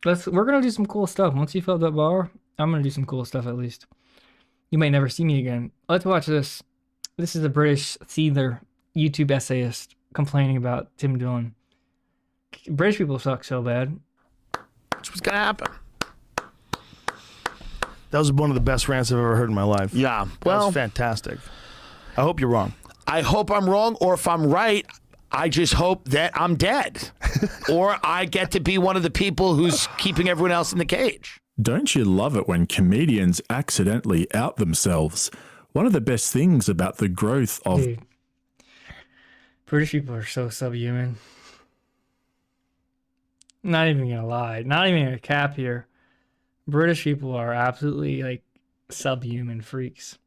We're gonna do some cool stuff. Once you fill up that bar, I'm gonna do some cool stuff at least. You might never see me again. Let's watch this. This is a British seether YouTube essayist complaining about Tim Dillon. British people suck so bad. That's what's gonna happen. That was one of the best rants I've ever heard in my life. Yeah. That Well, was fantastic. I hope you're wrong. I hope I'm wrong, or if I'm right, I just hope that I'm dead. Or I get to be one of the people who's keeping everyone else in the cage. Don't you love it when comedians accidentally out themselves? One of the best things about the growth of... Dude, British people are so subhuman. Not even gonna lie. Not even gonna cap here. British people are absolutely like subhuman freaks.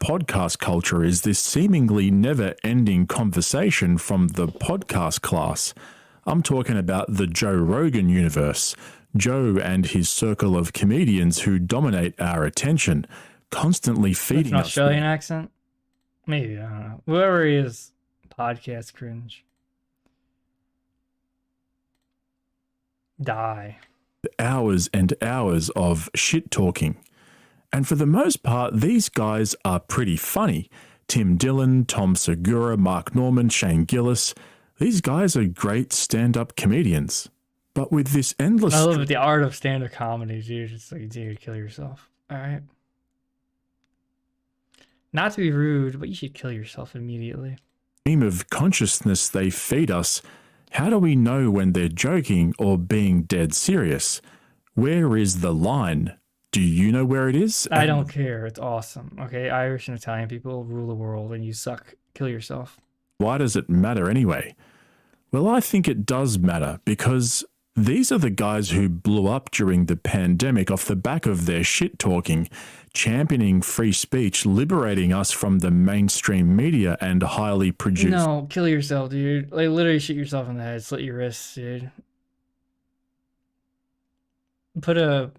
podcast culture is this seemingly never-ending conversation from the podcast class. I'm talking about the Joe Rogan universe. Joe and his circle of comedians who dominate our attention, constantly With feeding an us. Australian accent? Maybe, I don't know. Whoever he is, podcast cringe. Die. Hours and hours of shit talking. And for the most part, these guys are pretty funny. Tim Dillon, Tom Segura, Mark Norman, Shane Gillis. These guys are great stand-up comedians. But with this endless... I love the art of stand-up comedy, dude. It's like, dude, kill yourself. All right. Not to be rude, but you should kill yourself immediately. stream of consciousness they feed us, how do we know when they're joking or being dead serious? Where is the line? Do you know where it is? I don't care. It's awesome. Okay, Irish and Italian people rule the world, and you suck. Kill yourself. Why does it matter anyway? Well, I think it does matter because these are the guys who blew up during the pandemic off the back of their shit talking, championing free speech, liberating us from the mainstream media and highly produced. No, kill yourself, dude. Like, literally shoot yourself in the head. Slit your wrists, dude. Put a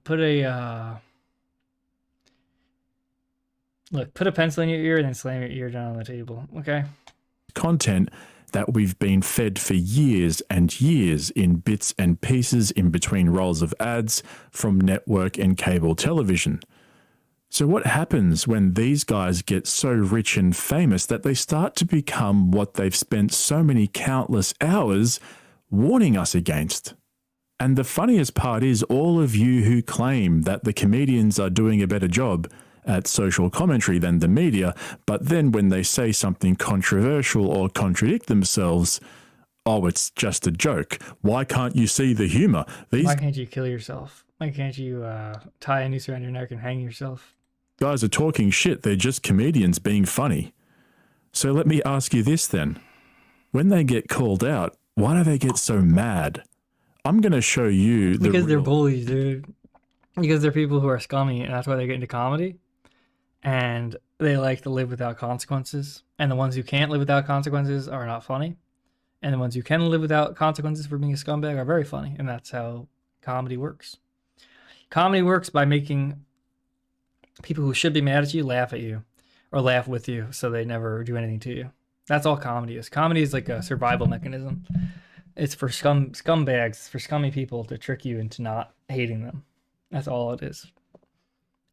pencil in your ear and then slam your ear down on the table, okay? Content that we've been fed for years and years in bits and pieces in between rolls of ads from network and cable television. So what happens when these guys get so rich and famous that they start to become what they've spent so many countless hours warning us against? And the funniest part is all of you who claim that the comedians are doing a better job at social commentary than the media, but then when they say something controversial or contradict themselves, oh, it's just a joke. Why can't you see the humor? Why can't you kill yourself? Why can't you tie a noose around your neck and hang yourself? Guys are talking shit. They're just comedians being funny. So let me ask you this then. When they get called out, why do they get so mad? I'm going to show you the Because they're bullies, dude. Because they're people who are scummy, and that's why they get into comedy. And they like to live without consequences. And the ones who can't live without consequences are not funny. And the ones who can live without consequences for being a scumbag are very funny. And that's how comedy works. Comedy works by making people who should be mad at you laugh at you. Or laugh with you so they never do anything to you. That's all comedy is. Comedy is like a survival mechanism. It's for scumbags, for scummy people to trick you into not hating them. That's all it is.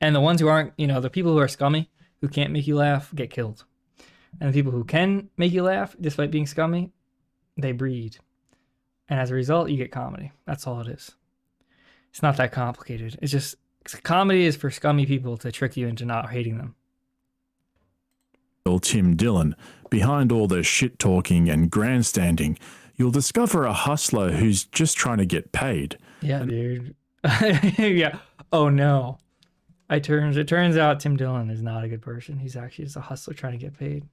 And the ones who aren't, the people who are scummy, who can't make you laugh, get killed. And the people who can make you laugh, despite being scummy, they breed. And as a result, you get comedy. That's all it is. It's not that complicated. It's just, comedy is for scummy people to trick you into not hating them. Tim Dillon, behind all the shit talking and grandstanding, you'll discover a hustler who's just trying to get paid. Yeah, dude. Yeah. Oh no. It turns out Tim Dillon is not a good person. He's actually just a hustler trying to get paid.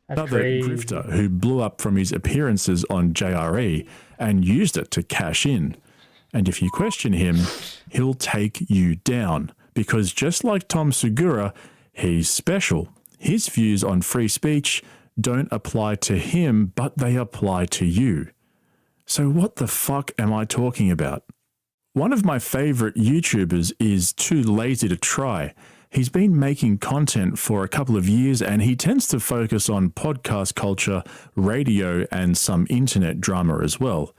That's Another crazy. grifter who blew up from his appearances on JRE and used it to cash in. And if you question him, he'll take you down because just like Tom Segura, he's special. His views on free speech don't apply to him, but they apply to you. So what the fuck am I talking about? One of my favorite YouTubers is Too Lazy to Try. He's been making content for a couple of years and he tends to focus on podcast culture, radio, and some internet drama as well.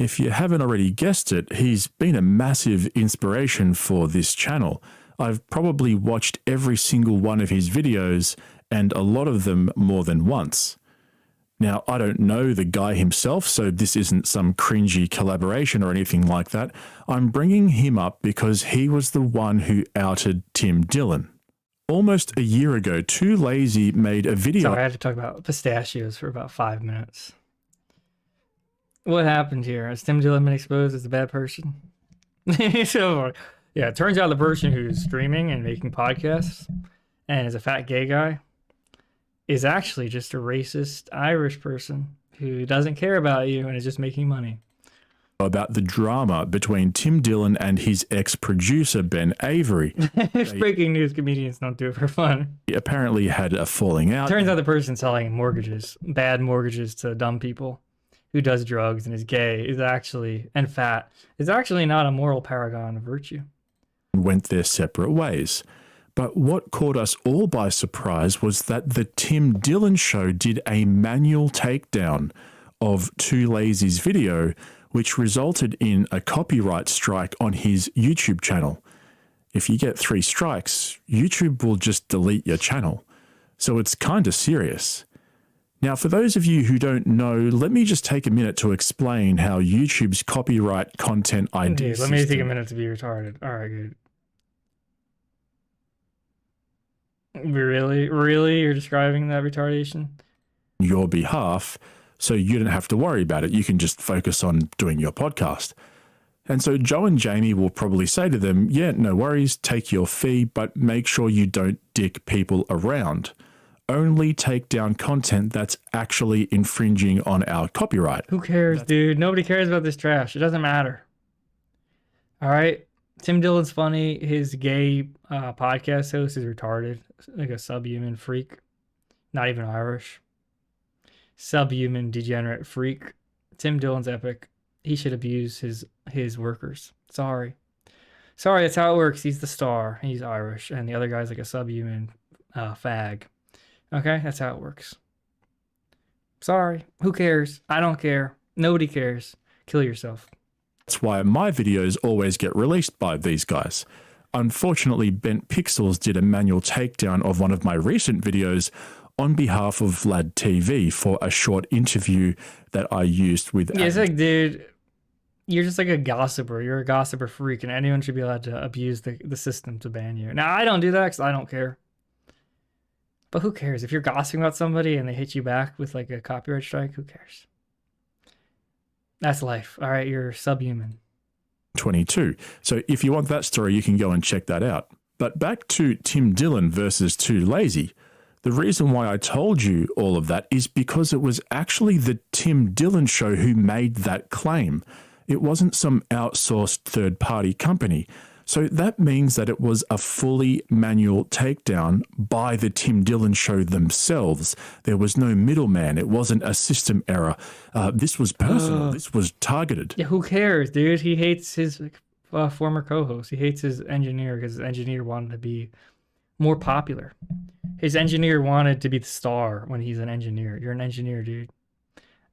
If you haven't already guessed it, he's been a massive inspiration for this channel. I've probably watched every single one of his videos, and a lot of them more than once. Now, I don't know the guy himself, so this isn't some cringy collaboration or anything like that. I'm bringing him up because he was the one who outed Tim Dillon. Almost a year ago, Too Lazy made a video. Sorry, I had to talk about pistachios for about 5 minutes. What happened here? Has Tim Dillon been exposed as a bad person? So, yeah, it turns out the person who's streaming and making podcasts and is a fat gay guy is actually just a racist Irish person who doesn't care about you and is just making money. About the drama between Tim Dillon and his ex-producer, Ben Avery. It's breaking news. Comedians don't do it for fun. He apparently had a falling out. Turns out the person selling mortgages, bad mortgages to dumb people who does drugs and is gay is actually, and fat, is actually not a moral paragon of virtue. Went their separate ways. But what caught us all by surprise was that the Tim Dillon Show did a manual takedown of Too Lazy's video, which resulted in a copyright strike on his YouTube channel. If you get 3 strikes, YouTube will just delete your channel. So it's kind of serious. Now, for those of you who don't know, let me just take a minute to explain how YouTube's copyright content ID Dude, let system... me take a minute to be retarded. All right, good. Really? You're describing that retardation? ...your behalf, so you don't have to worry about it. You can just focus on doing your podcast. And so Joe and Jamie will probably say to them, yeah, no worries, take your fee, but make sure you don't dick people around. Only take down content that's actually infringing on our copyright. Who cares, dude? Nobody cares about this trash. It doesn't matter. All right? Tim Dillon's funny. His gay podcast host is retarded. Like a subhuman freak. Not even Irish. Subhuman degenerate freak. Tim Dillon's epic. He should abuse his workers. Sorry, that's how it works. He's the star. He's Irish. And the other guy's like a subhuman fag. Okay, that's how it works. Sorry. Who cares? I don't care. Nobody cares. Kill yourself. That's why my videos always get released by these guys. Unfortunately, Bent Pixels did a manual takedown of one of my recent videos on behalf of Vlad TV for a short interview that I used with... Yeah, it's like, dude, you're just like a gossiper. You're a gossiper freak, and anyone should be allowed to abuse the system to ban you. Now, I don't do that because I don't care. But who cares? If you're gossiping about somebody and they hit you back with like a copyright strike, who cares? That's life. All right, you're subhuman. 22. So if you want that story, you can go and check that out. But back to Tim Dillon versus Too Lazy. The reason why I told you all of that is because it was actually the Tim Dillon Show who made that claim. It wasn't some outsourced third-party company. So that means that it was a fully manual takedown by the Tim Dillon Show themselves. There was no middleman. It wasn't a system error. This was personal. This was targeted. Yeah, who cares, dude? He hates his former co-host. He hates his engineer because his engineer wanted to be more popular. His engineer wanted to be the star when he's an engineer. You're an engineer, dude.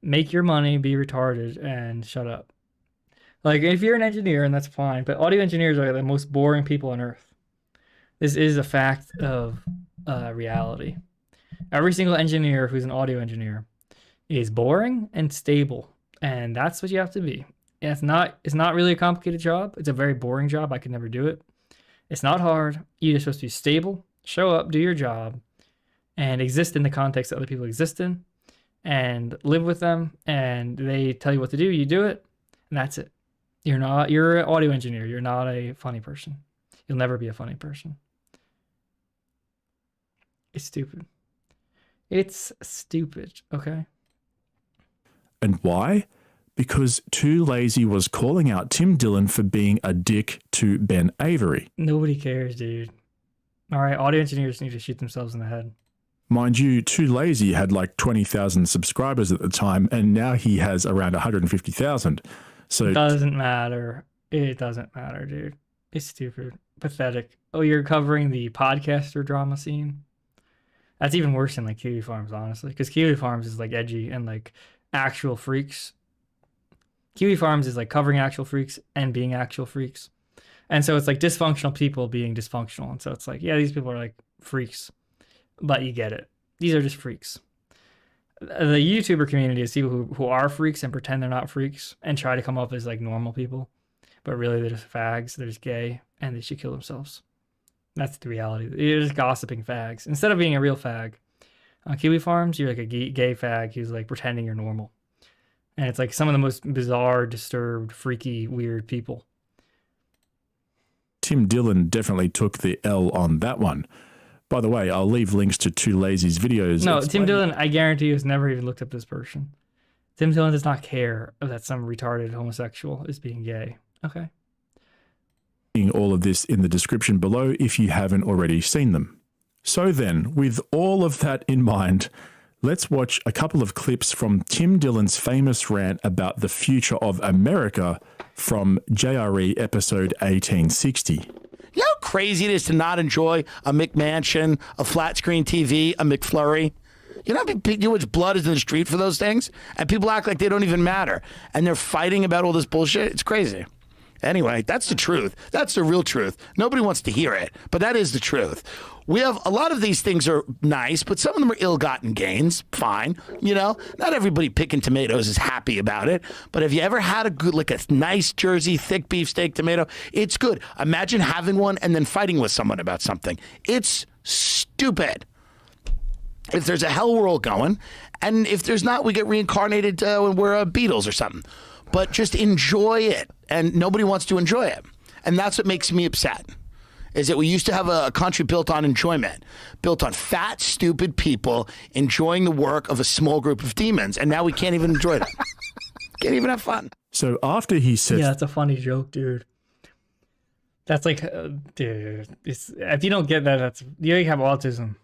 Make your money, be retarded, and shut up. Like, if you're an engineer, and that's fine, but audio engineers are the most boring people on earth. This is a fact of reality. Every single engineer who's an audio engineer is boring and stable, and that's what you have to be. And it's not really a complicated job. It's a very boring job. I could never do it. It's not hard. You're just supposed to be stable, show up, do your job, and exist in the context that other people exist in, and live with them, and they tell you what to do, you do it, and that's it. You're an audio engineer. You're not a funny person. You'll never be a funny person. It's stupid. It's stupid, okay? And why? Because Too Lazy was calling out Tim Dillon for being a dick to Ben Avery. Nobody cares, dude. All right, audio engineers need to shoot themselves in the head. Mind you, Too Lazy had like 20,000 subscribers at the time, and now he has around 150,000. So it doesn't matter. It doesn't matter, dude. It's stupid. Pathetic. Oh, you're covering the podcaster drama scene? That's even worse than like Kiwi Farms, honestly. Because Kiwi Farms is like edgy and like actual freaks. Kiwi Farms is like covering actual freaks and being actual freaks. And so it's like dysfunctional people being dysfunctional. And so it's like, yeah, these people are like freaks, but you get it. These are just freaks. The YouTuber community is people who are freaks and pretend they're not freaks and try to come up as like normal people, but really they're just fags, they're just gay, and they should kill themselves. That's the reality. You're just gossiping fags. Instead of being a real fag, on Kiwi Farms, you're like a gay fag who's like pretending you're normal. And it's like some of the most bizarre, disturbed, freaky, weird people. Tim Dillon definitely took the L on that one. By the way, I'll leave links to Two Lazy's videos. No, Tim Dillon, I guarantee you, has never even looked up this person. Tim Dillon does not care that some retarded homosexual is being gay. Okay. All of this in the description below if you haven't already seen them. So then, with all of that in mind, let's watch a couple of clips from Tim Dillon's famous rant about the future of America from JRE episode 1860. You know how crazy it is to not enjoy a McMansion, a flat screen TV, a McFlurry? You know how much blood is in the street for those things? And people act like they don't even matter. And they're fighting about all this bullshit? It's crazy. Anyway, that's the truth. That's the real truth. Nobody wants to hear it, but that is the truth. We have a lot of these things are nice, but some of them are ill-gotten gains. Fine. You know, not everybody picking tomatoes is happy about it, but have you ever had a good, like a nice Jersey thick beefsteak tomato? It's good. Imagine having one and then fighting with someone about something. It's stupid. If there's a hell world going, and if there's not, we get reincarnated when we're Beatles or something. But just enjoy it, and nobody wants to enjoy it. And that's what makes me upset, is that we used to have a country built on enjoyment, built on fat, stupid people enjoying the work of a small group of demons, and now we can't even enjoy them. Can't even have fun. So after he says... Yeah, that's a funny joke, dude. That's like, dude, if you don't get that, that's you have autism.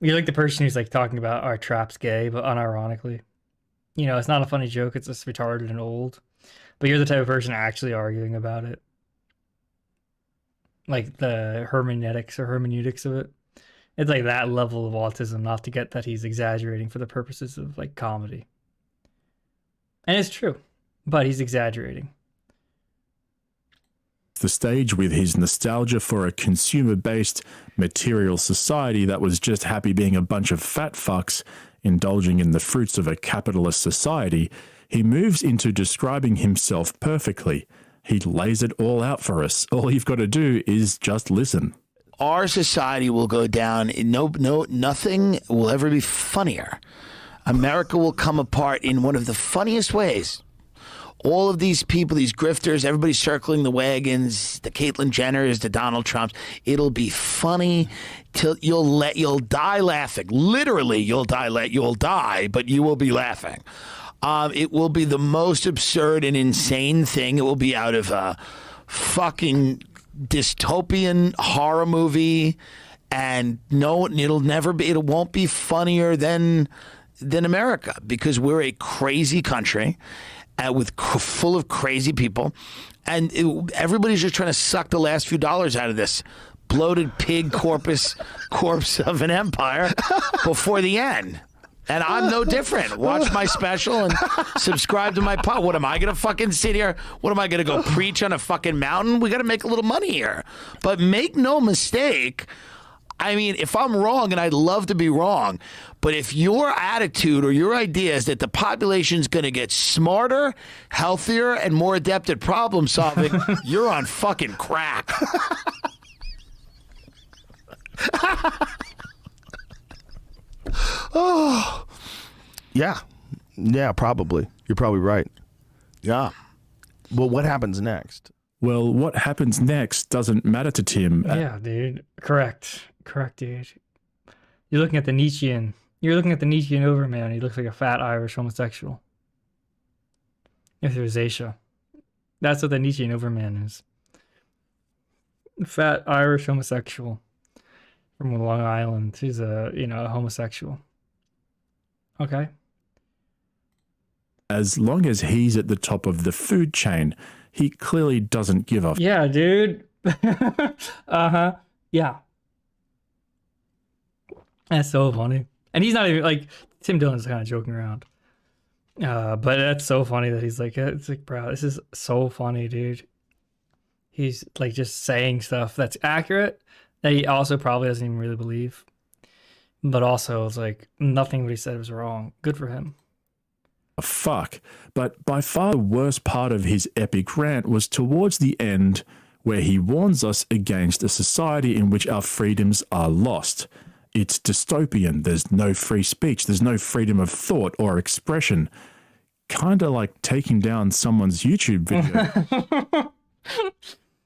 You're like the person who's like talking about our trap's gay, but unironically. You know, it's not a funny joke, it's just retarded and old. But you're the type of person actually arguing about it. Like the hermeneutics of it. It's like that level of autism, not to get that he's exaggerating for the purposes of like comedy. And it's true, but he's exaggerating. The stage with his nostalgia for a consumer-based material society that was just happy being a bunch of fat fucks indulging in the fruits of a capitalist society, he moves into describing himself perfectly. He lays it all out for us. All you've got to do is just listen. Our society will go down. Nothing will ever be funnier. America will come apart in one of the funniest ways. All of these people, these grifters, everybody circling the wagons, the Caitlyn Jenners, the Donald Trumps. It'll be funny till you'll die laughing. Literally, you'll die, but you will be laughing. It will be the most absurd and insane thing. It will be out of a fucking dystopian horror movie, and no, it won't be funnier than America, because we're a crazy country. Full of crazy people, and everybody's just trying to suck the last few dollars out of this bloated pig corpse of an empire before the end. And I'm no different. Watch my special and subscribe to my pod. What am I going to fucking sit here? What am I going to go preach on a fucking mountain? We got to make a little money here. But make no mistake, I mean, if I'm wrong, and I'd love to be wrong, but if your attitude or your idea is that the population's going to get smarter, healthier, and more adept at problem solving, you're on fucking crack. Oh, yeah, probably. You're probably right. Yeah. Well, what happens next? Well, what happens next doesn't matter to Tim. Yeah, dude. Correct, dude. You're looking at the Nietzschean overman. He looks like a fat Irish homosexual. If there's rosacea. That's what the Nietzschean overman is. Fat Irish homosexual from Long Island. He's a homosexual. Okay. As long as he's at the top of the food chain, he clearly doesn't give a Yeah, dude. Uh-huh. Yeah. That's so funny. And he's not even, like, Tim Dillon's kind of joking around. But that's so funny that he's like, it's like, bro, this is so funny, dude. He's like just saying stuff that's accurate that he also probably doesn't even really believe. But also, it's like nothing what he said was wrong. Good for him. Fuck. But by far the worst part of his epic rant was towards the end, where he warns us against a society in which our freedoms are lost. It's dystopian. There's no free speech. There's no freedom of thought or expression. Kind of like taking down someone's YouTube video.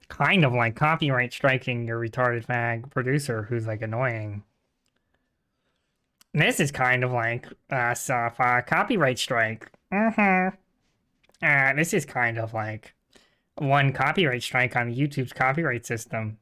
Kind of like copyright striking your retarded fag producer who's like annoying. This is kind of like a copyright strike. This is kind of like one copyright strike on YouTube's copyright system.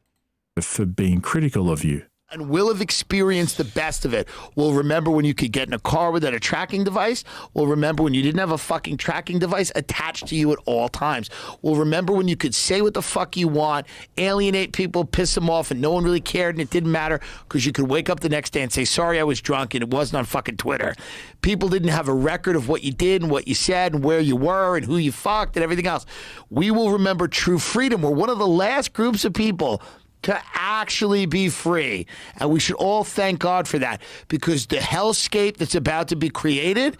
For being critical of you. And we'll have experienced the best of it. We'll remember when you could get in a car without a tracking device. We'll remember when you didn't have a fucking tracking device attached to you at all times. We'll remember when you could say what the fuck you want, alienate people, piss them off, and no one really cared and it didn't matter because you could wake up the next day and say, sorry, I was drunk and it wasn't on fucking Twitter. People didn't have a record of what you did and what you said and where you were and who you fucked and everything else. We will remember true freedom. We're one of the last groups of people to actually be free. And we should all thank God for that, because the hellscape that's about to be created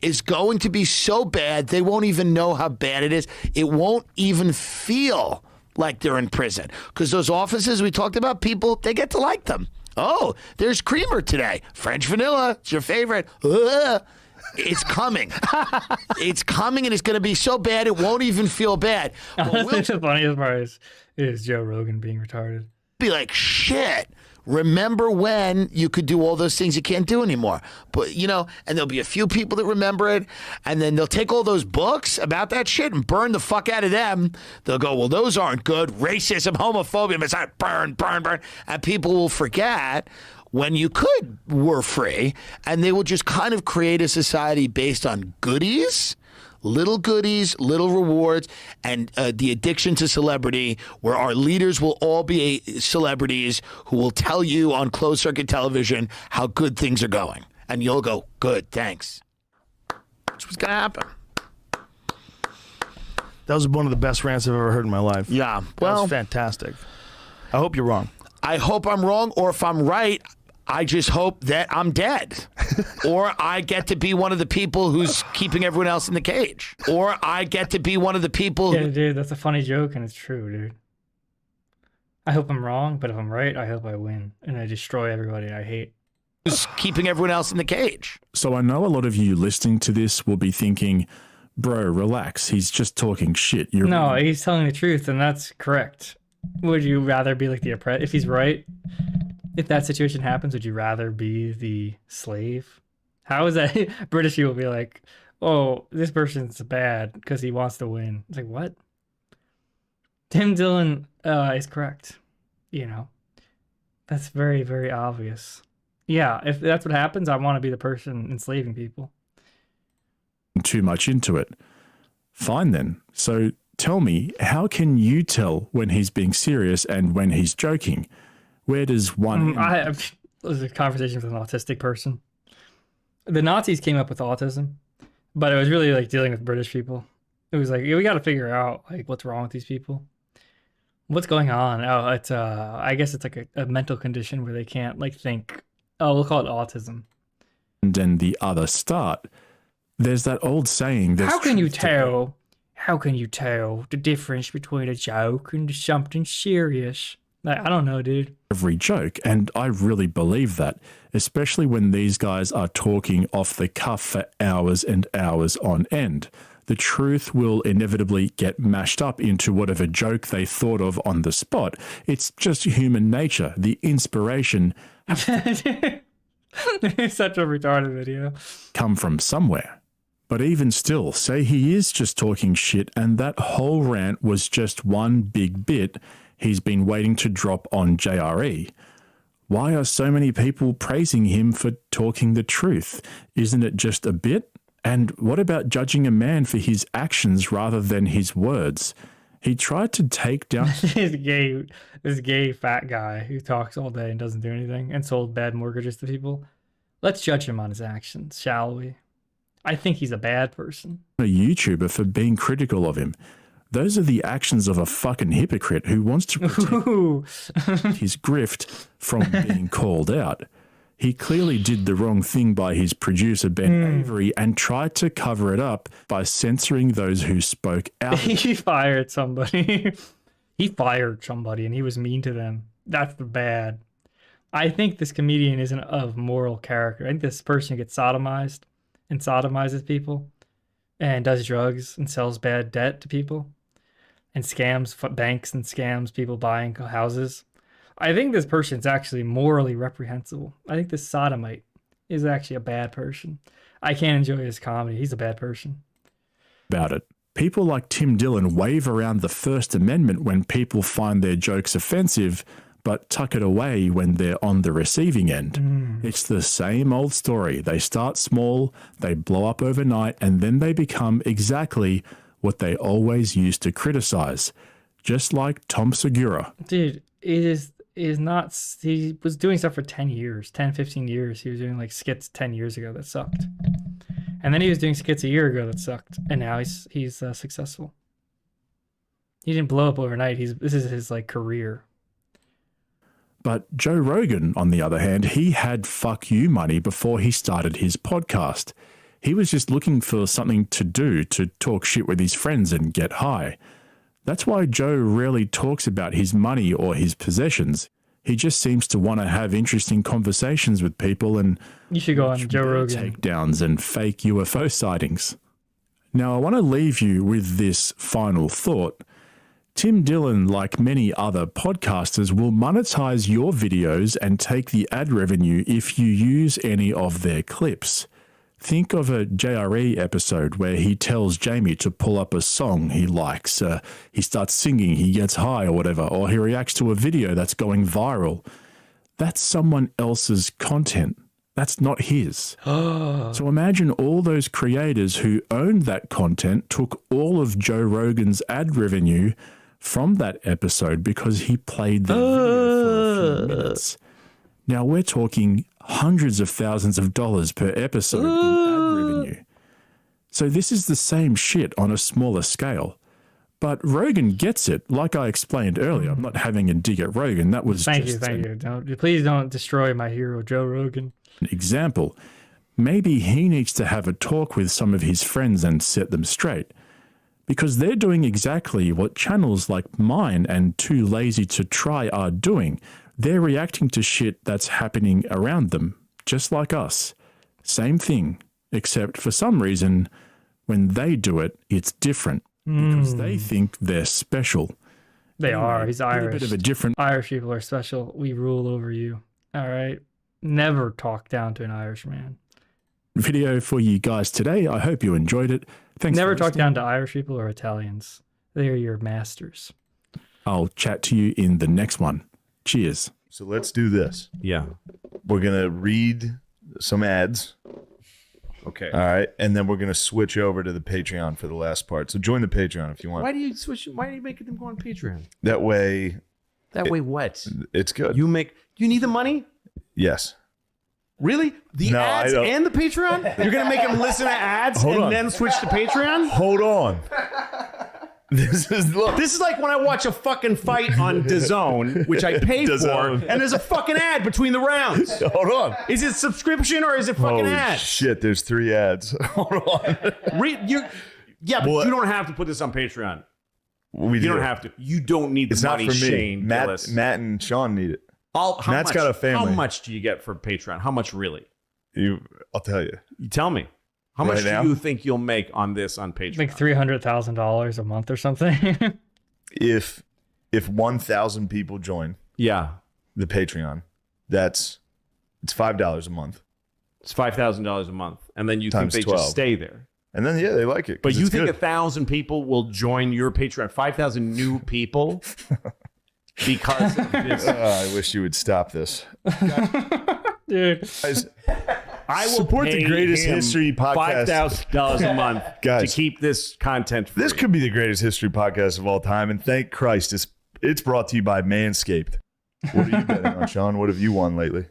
is going to be so bad, they won't even know how bad it is. It won't even feel like they're in prison, because those offices we talked about, people, they get to like them. Oh, there's creamer today. French vanilla. It's your favorite. Ugh. It's coming. It's coming, and it's going to be so bad it won't even feel bad. The funniest part is Joe Rogan being retarded. Be like, shit, remember when you could do all those things you can't do anymore? But, you know, and there'll be a few people that remember it, and then they'll take all those books about that shit and burn the fuck out of them. They'll go, well, those aren't good. Racism, homophobia, it's not burn, burn, burn. And people will forget when you were free, and they will just kind of create a society based on goodies, little rewards, and the addiction to celebrity, where our leaders will all be celebrities who will tell you on closed circuit television how good things are going. And you'll go, good, thanks. That's what's going to happen. That was one of the best rants I've ever heard in my life. Yeah. Well, that was fantastic. I hope you're wrong. I hope I'm wrong, or if I'm right, I just hope that I'm dead. Or I get to be one of the people who's keeping everyone else in the cage. Or I get to be one of the people Yeah, dude, that's a funny joke, and it's true, dude. I hope I'm wrong, but if I'm right, I hope I win. And I destroy everybody I hate. who's keeping everyone else in the cage. So I know a lot of you listening to this will be thinking, bro, relax. He's just talking shit. No, he's telling the truth, and that's correct. Would you rather be like the oppressed? If he's right, if that situation happens, would you rather be the slave? How is that? British people be like, oh, this person's bad because he wants to win. It's like, what? Tim Dillon is correct. You know, that's very, very obvious. Yeah, if that's what happens, I want to be the person enslaving people. Too much into it. Fine then. So tell me, how can you tell when he's being serious and when he's joking? Where does one... It was a conversation with an autistic person. The Nazis came up with autism, but it was really like dealing with British people. It was like, we got to figure out like what's wrong with these people. What's going on? Oh, it's I guess it's like a mental condition where they can't like think. Oh, we'll call it autism. And then the other start. There's that old saying. How can you tell? How can you tell the difference between a joke and something serious? Like, I don't know, dude. Every joke, and I really believe that, especially when these guys are talking off the cuff for hours and hours on end. The truth will inevitably get mashed up into whatever joke they thought of on the spot. It's just human nature. The inspiration It's such a retarded video. come from somewhere. But even still, say he is just talking shit and that whole rant was just one big bit he's been waiting to drop on JRE. Why are so many people praising him for talking the truth? Isn't it just a bit? And what about judging a man for his actions rather than his words? He tried to take down this gay fat guy who talks all day and doesn't do anything and sold bad mortgages to people. Let's judge him on his actions, shall we? I think he's a bad person. A YouTuber for being critical of him. Those are the actions of a fucking hypocrite who wants to protect his grift from being called out. He clearly did the wrong thing by his producer, Ben Avery, and tried to cover it up by censoring those who spoke out. He fired somebody. He fired somebody and he was mean to them. That's the bad. I think this comedian isn't of moral character. I think this person gets sodomized and sodomizes people and does drugs and sells bad debt to people and scams banks and scams people buying houses. I think this person's actually morally reprehensible. I think this sodomite is actually a bad person. I can't enjoy his comedy. He's a bad person. About it. People like Tim Dillon wave around the First Amendment when people find their jokes offensive, but tuck it away when they're on the receiving end. It's the same old story. They start small, they blow up overnight, and then they become exactly what they always used to criticize. Just like Tom Segura. Dude, it is not. He was doing stuff for 10 years, 10, 15 years. He was doing like skits 10 years ago that sucked. And then he was doing skits a year ago that sucked. And now he's successful. He didn't blow up overnight. This is his like career. But Joe Rogan, on the other hand, he had fuck you money before he started his podcast. He was just looking for something to do to talk shit with his friends and get high. That's why Joe rarely talks about his money or his possessions. He just seems to want to have interesting conversations with people and you should go on Joe Rogan takedowns and fake UFO sightings. Now, I want to leave you with this final thought. Tim Dillon, like many other podcasters, will monetize your videos and take the ad revenue if you use any of their clips. Think of a JRE episode where he tells Jamie to pull up a song he likes. He starts singing, he gets high or whatever, or he reacts to a video that's going viral. That's someone else's content. That's not his. So imagine all those creators who owned that content took all of Joe Rogan's ad revenue from that episode because he played the video for a few minutes. Now we're talking hundreds of thousands of dollars per episode in ad revenue. So this is the same shit on a smaller scale. But Rogan gets it, like I explained earlier. I'm not having a dig at Rogan. That was thank you. Please don't destroy my hero, Joe Rogan. An example. Maybe he needs to have a talk with some of his friends and set them straight. Because they're doing exactly what channels like mine and Too Lazy to Try are doing. They're reacting to shit that's happening around them, just like us. Same thing, except for some reason, when they do it, it's different. Because they think they're special. They are. He's Irish. A bit of a different... Irish people are special. We rule over you. All right? Never talk down to an Irish man. Video for you guys today. I hope you enjoyed it. Thanks. Never talk down to Irish people or Italians. They are your masters. I'll chat to you in the next one. Cheers. So let's do this. Yeah. We're going to read some ads. Okay. All right. And then we're going to switch over to the Patreon for the last part. So join the Patreon if you want. Why do you switch? Why are you making them go on Patreon? That way. That way what? It's good. You need the money? Yes. Really? The No, ads I don't. and the Patreon? You're going to make them listen to ads Hold and on. then switch to Patreon? Hold on. This is This is like when I watch a fucking fight on DAZN, which I pay for, DAZN. and there's a fucking ad between the rounds. Hold on. Is it subscription or is it fucking Holy ads? shit, there's 3 ads. Hold on. Yeah, but Well, you don't have to put this on Patreon. We You don't have to. You don't need the It's money, not for me. Shane Matt Gillis. and Sean need it. How Matt's much, got a family. How much do you get for Patreon? How much really? I'll tell you. You tell me. How Right much now? do you think you'll make on this on Patreon? Like $300,000 a month or something. If 1,000 people join Yeah. the Patreon, it's $5 a month. It's $5,000 a month. And then you Times think they 12. just stay there. And then, yeah, they like it. But 'cause you it's think good. 1,000 people will join your Patreon? 5,000 new people because of this? I wish you would stop this. Dude. Guys, I will support the pay greatest him history podcast. $5,000 a month Guys, to keep this content free. this could be the greatest history podcast of all time. And thank Christ, it's brought to you by Manscaped. What are you betting on, Sean? What have you won lately?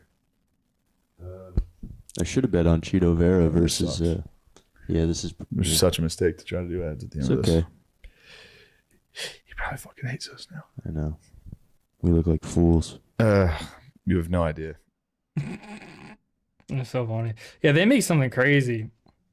I should have bet on Cheeto Vera versus Yeah, this is. It was such a mistake to try to do ads at the end It's of this. okay. He probably fucking hates us now. I know. We look like fools. You have no idea. It's so funny. Yeah, they make something crazy.